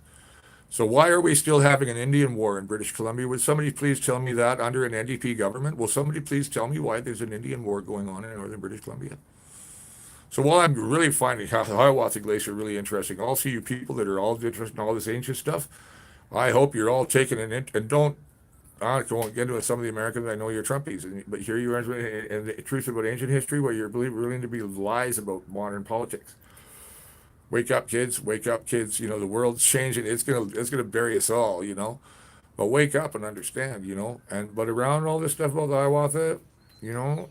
So why are we still having an Indian war in British Columbia? Would somebody please tell me that under an NDP government? Will somebody please tell me why there's an Indian war going on in northern British Columbia? So while I'm really finding the Hiawatha Glacier really interesting, also you people that are all interested in all this ancient stuff, I hope you're all taking and don't. I won't get into some of the Americans. I know you're Trumpies, but here you are, and the truth about ancient history, where you're willing to be lies about modern politics. Wake up, kids! Wake up, kids! You know the world's changing. It's gonna bury us all. You know, but wake up and understand. You know, but around all this stuff about the Hiawatha, you know,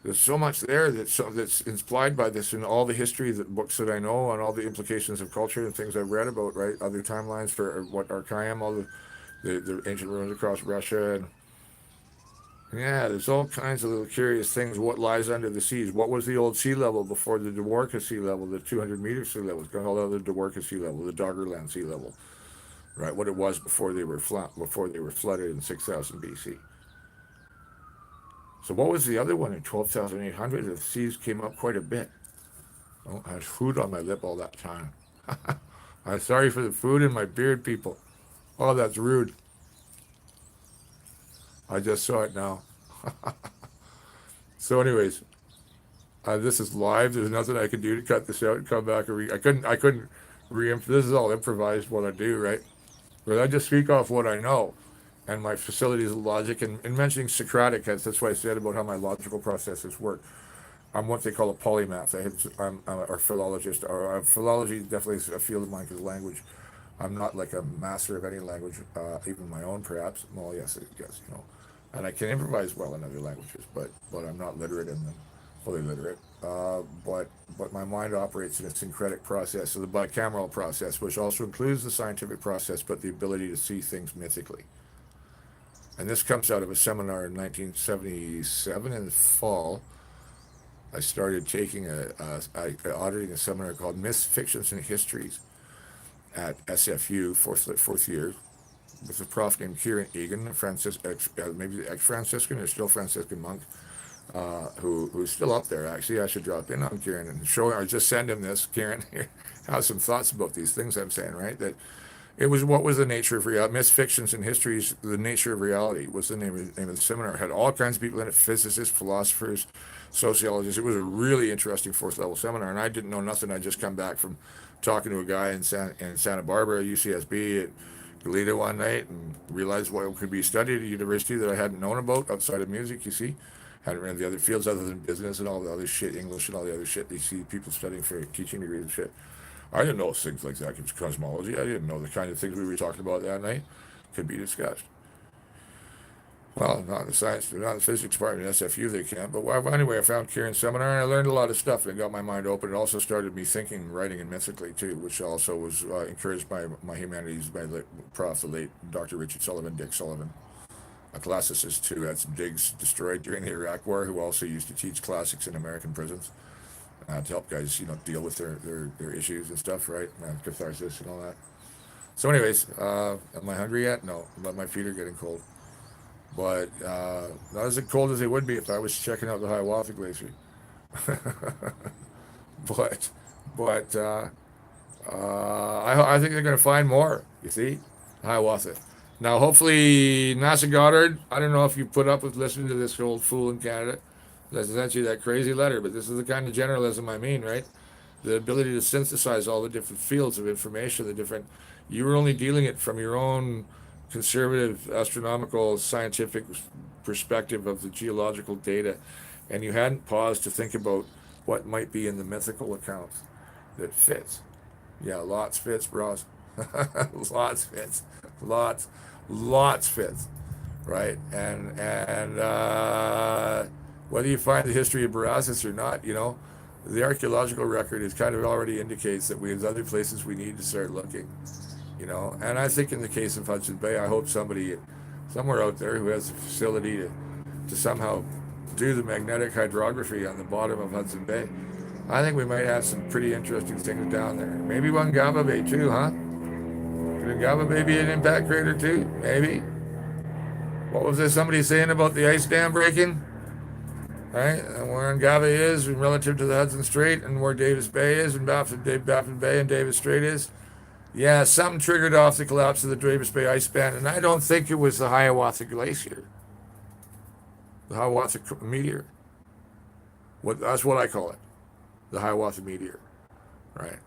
there's so much there that's inspired by this and all the history, the books that I know, and all the implications of culture and things I've read about. Right, other timelines for what Archaeum, all the ancient ruins across Russia, and yeah, there's all kinds of little curious things. What lies under the seas? What was the old sea level before the Dwarka sea level, the 200-meter sea level? It's called the Dwarka sea level, the Doggerland sea level, right? What it was before they were flooded in 6,000 BC. So what was the other one in 12,800? The seas came up quite a bit. Oh, I had food on my lip all that time. I'm sorry for the food in my beard, people. Oh, that's rude. I just saw it now. So, anyways, this is live. There's nothing I can do to cut this out and come back. I couldn't This is all improvised. What I do, right? But I just speak off what I know, and my facilities of logic. And mentioning Socratic, that's what I said about how my logical processes work. I'm what they call a polymath. I'm a philologist. Or philology definitely is a field of mine because language. I'm not like a master of any language, even my own, perhaps. Well, yes, you know, and I can improvise well in other languages, but I'm not literate in them, fully literate. But my mind operates in a syncretic process, so the bicameral process, which also includes the scientific process, but the ability to see things mythically. And this comes out of a seminar in 1977 in the fall. I started taking auditing a seminar called Myths, Fictions, and Histories at SFU, fourth year, with a prof named Kieran Egan, maybe ex-Franciscan or still Franciscan monk, who's still up there. Actually, I should drop in on Kieran and show him, or just send him this. Kieran, have some thoughts about these things I'm saying, right? That it was what was the nature of reality. Myths, Fictions, and Histories, the nature of reality was the name of the seminar. It had all kinds of people in it, physicists, philosophers, sociologists. It was a really interesting fourth level seminar, and I didn't know nothing. I just come back from talking to a guy in Santa Barbara, UCSB, at Goleta one night, and realized what could be studied at a university that I hadn't known about outside of music, you see. Hadn't read the other fields other than business and all the other shit, English and all the other shit you see people studying for teaching degrees and shit. I didn't know things like that, cosmology. I didn't know the kind of things we were talking about that night could be discussed. Well, not in the science, not in the physics department at SFU, they can't. But anyway, I found Kieran's seminar and I learned a lot of stuff and it got my mind open. It also started me thinking, writing, and mystically too, which also was encouraged by my humanities, by prof, the late Dr. Richard Sullivan, Dick Sullivan, a classicist who had some digs destroyed during the Iraq War, who also used to teach classics in American prisons to help guys, deal with their issues and stuff, right? Catharsis and all that. So, anyways, am I hungry yet? No, but my feet are getting cold. But not as cold as they would be if I was checking out the Hiawatha Glacier. but but I think they're going to find more. You see, Hiawatha. Now, hopefully, NASA Goddard. I don't know if you put up with listening to this old fool in Canada that sent you that crazy letter, but this is the kind of generalism I mean, right? The ability to synthesize all the different fields of information, the different. You were only dealing it from your own conservative astronomical scientific perspective of the geological data, and you hadn't paused to think about what might be in the mythical accounts that fits. Yeah, lots fits, bros. Lots fits. Lots fits. Right? And whether you find the history of Barasis or not, the archaeological record is kind of already indicates that we have other places we need to start looking, And I think in the case of Hudson Bay, I hope somebody somewhere out there who has a facility to somehow do the magnetic hydrography on the bottom of Hudson Bay. I think we might have some pretty interesting things down there. Maybe Wangaba Bay too, huh? Could Wangaba Bay be an impact crater too? Maybe. What was there somebody saying about the ice dam breaking? Right? And where Ngava is relative to the Hudson Strait and where Davis Bay is and Baffin Bay and Davis Strait is. Yeah, something triggered off the collapse of the Davis Bay ice band, and I don't think it was the Hiawatha Glacier, the Hiawatha Meteor. That's what I call it, the Hiawatha Meteor, right?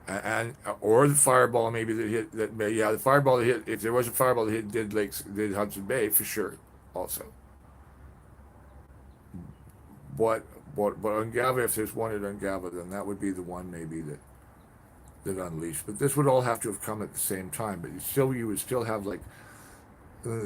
And or the fireball maybe that hit that. Yeah, the fireball that hit. If there was a fireball that hit did Hudson Bay for sure, also. But but Ungava, if there's one at Ungava, then that would be the one maybe that unleashed. But this would all have to have come at the same time. But you would still have like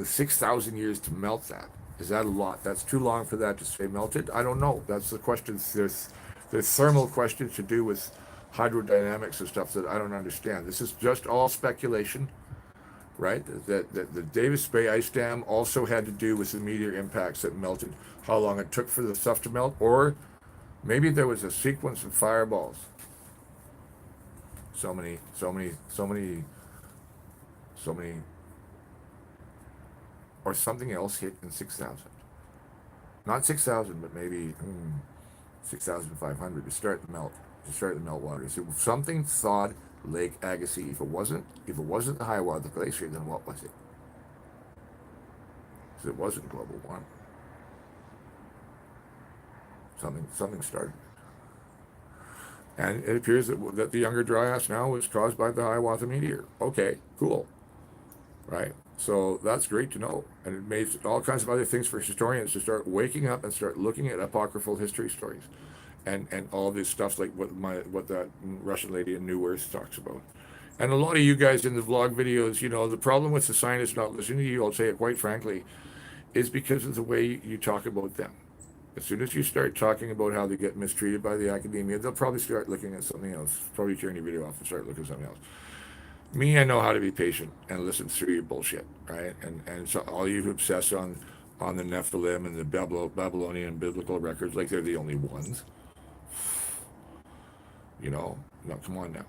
6,000 years to melt that. Is that a lot? That's too long for that to stay melted? I don't know. That's the question. There's thermal questions to do with hydrodynamics and stuff that I don't understand. This is just all speculation, right? That the Davis Bay ice dam also had to do with the meteor impacts that melted, how long it took for the stuff to melt, or maybe there was a sequence of fireballs. So many, so many, so many, so many, or something else hit in 6,000. Not 6,000, but maybe 6,500 to start the melt, water. So something thawed Lake Agassiz. If it wasn't the Hiawatha Glacier, then what was it? Because it wasn't global warming. Something started. And it appears that the younger dry ice now was caused by the Hiawatha meteor. Okay, cool. Right? So that's great to know. And it makes all kinds of other things for historians to start waking up and start looking at apocryphal history stories. And all this stuff like what that Russian lady in New Earth talks about. And a lot of you guys in the vlog videos, the problem with the scientists not listening to you, I'll say it quite frankly, is because of the way you talk about them. As soon as you start talking about how they get mistreated by the academia, they'll probably start looking at something else. Probably turn your video off and start looking at something else. Me, I know how to be patient and listen through your bullshit, right? And so all you who obsess on the Nephilim and the Babylonian biblical records, like they're the only ones. No, come on now.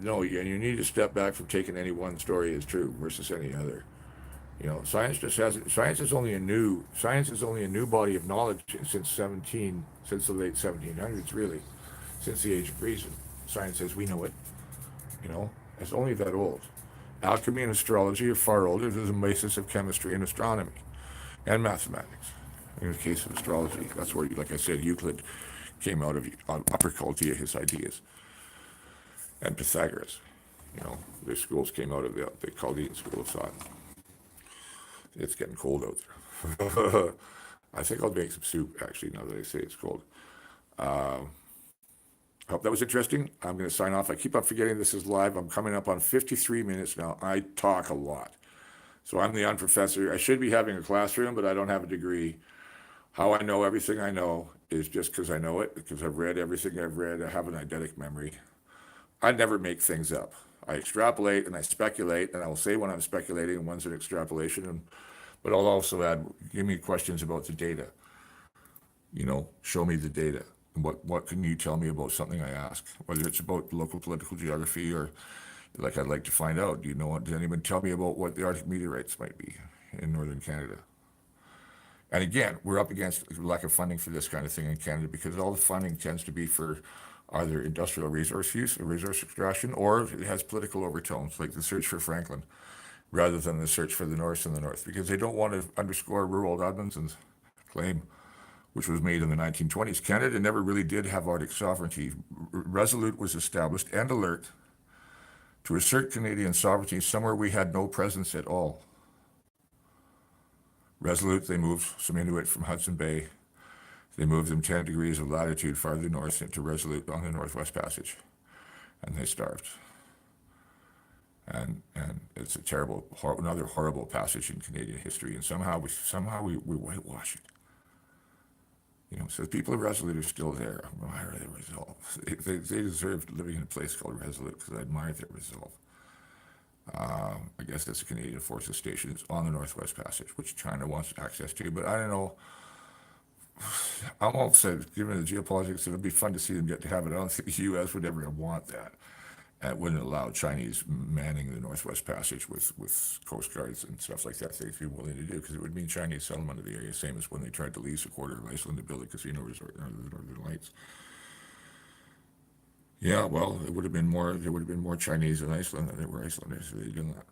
No, you need to step back from taking any one story as true versus any other. Science is only a new body of knowledge since the late 1700s, really, since the age of reason. Science as we know it, it's only that old. Alchemy and astrology are far older than the basis of chemistry and astronomy and mathematics. In the case of astrology, that's where, like I said, Euclid came out of Upper Chaldea, his ideas, and Pythagoras. Their schools came out of the Chaldean school of thought. It's getting cold out there. I think I'll make some soup, actually, now that I say it's cold. I hope that was interesting. I'm going to sign off. I keep on forgetting this is live. I'm coming up on 53 minutes now. I talk a lot. So I'm the unprofessor. I should be having a classroom, but I don't have a degree. How I know everything I know is just because I know it, because I've read everything I've read. I have an eidetic memory. I never make things up. I extrapolate and I speculate, and I will say when I'm speculating and when's an extrapolation, but I'll also add, give me questions about the data. Show me the data. What can you tell me about something I ask? Whether it's about local political geography or, like, I'd like to find out, does anyone tell me about what the Arctic meteorites might be in northern Canada? And again, we're up against lack of funding for this kind of thing in Canada because all the funding tends to be for either industrial resource use or resource extraction, or it has political overtones, like the search for Franklin, rather than the search for the Norse in the North, because they don't want to underscore Roald Amundsen's claim, which was made in the 1920s. Canada never really did have Arctic sovereignty. Resolute was established and alert to assert Canadian sovereignty somewhere we had no presence at all. Resolute, they moved some Inuit from Hudson Bay. They moved them 10 degrees of latitude farther north into Resolute on the Northwest Passage, and they starved. And it's a terrible, another horrible passage in Canadian history, and somehow we whitewash it. So the people of Resolute are still there. Why are they resolve? They deserve living in a place called Resolute because I admire their resolve. I guess that's a Canadian Forces station. It's on the Northwest Passage, which China wants access to. But I don't know. I'm all said, given the geopolitics, it would be fun to see them get to have it. I don't think the U.S. would ever want that. And it wouldn't allow Chinese manning the Northwest Passage with coast guards and stuff like that. They'd be willing to do because it would mean Chinese settlement of the area, same as when they tried to lease a quarter of Iceland to build a casino resort under the Northern Lights. Yeah, well, it would have been more. There would have been more Chinese in Iceland than there were Icelanders. So they did that,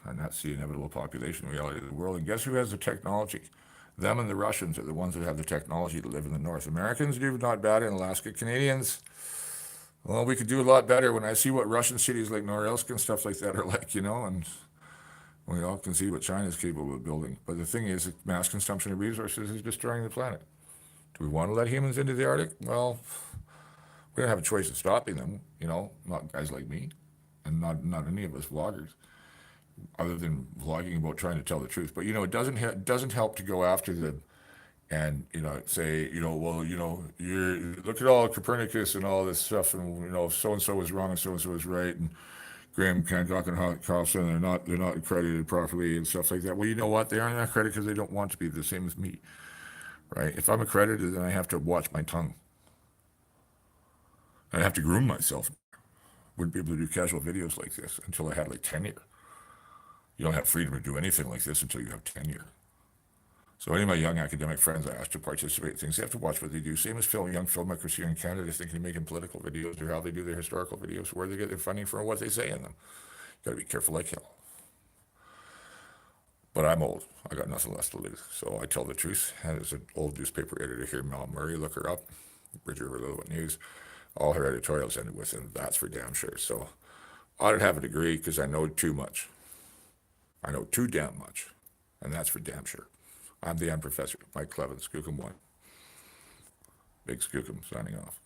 and that's the inevitable population reality of the world. And guess who has the technology? Them and the Russians are the ones that have the technology to live in the north. Americans do not bad in Alaska. Canadians, well, we could do a lot better. When I see what Russian cities like Norilsk and stuff like that are like, and we all can see what China's capable of building. But the thing is, mass consumption of resources is destroying the planet. Do we want to let humans into the Arctic? Well, we don't have a choice of stopping them, not guys like me, and not any of us vloggers, other than vlogging about trying to tell the truth. But it doesn't help to go after them and say well you look at all Copernicus and all this stuff, and so and so was wrong and so was right, and Graham Hancock and Carlson they're not accredited properly and stuff like that. Well, you know what? They aren't accredited because they don't want to be the same as me, right? If I'm accredited, then I have to watch my tongue. I have to groom myself. Wouldn't be able to do casual videos like this until I had like tenure. You don't have freedom to do anything like this until you have tenure. So any of my young academic friends I ask to participate in things, they have to watch what they do. Same as young filmmakers here in Canada thinking of making political videos or how they do their historical videos, where they get their funding from, what they say in them. You gotta be careful like hell. But I'm old. I got nothing left to lose. So I tell the truth. And there's an old newspaper editor here, Mel Murray, look her up. Bridger River News. All her editorials ended with, and that's for damn sure. So I don't have a degree because I know too much. I know too damn much. And that's for damn sure. I'm the M Professor, Mike Clevin, Skookum 1. Big Skookum signing off.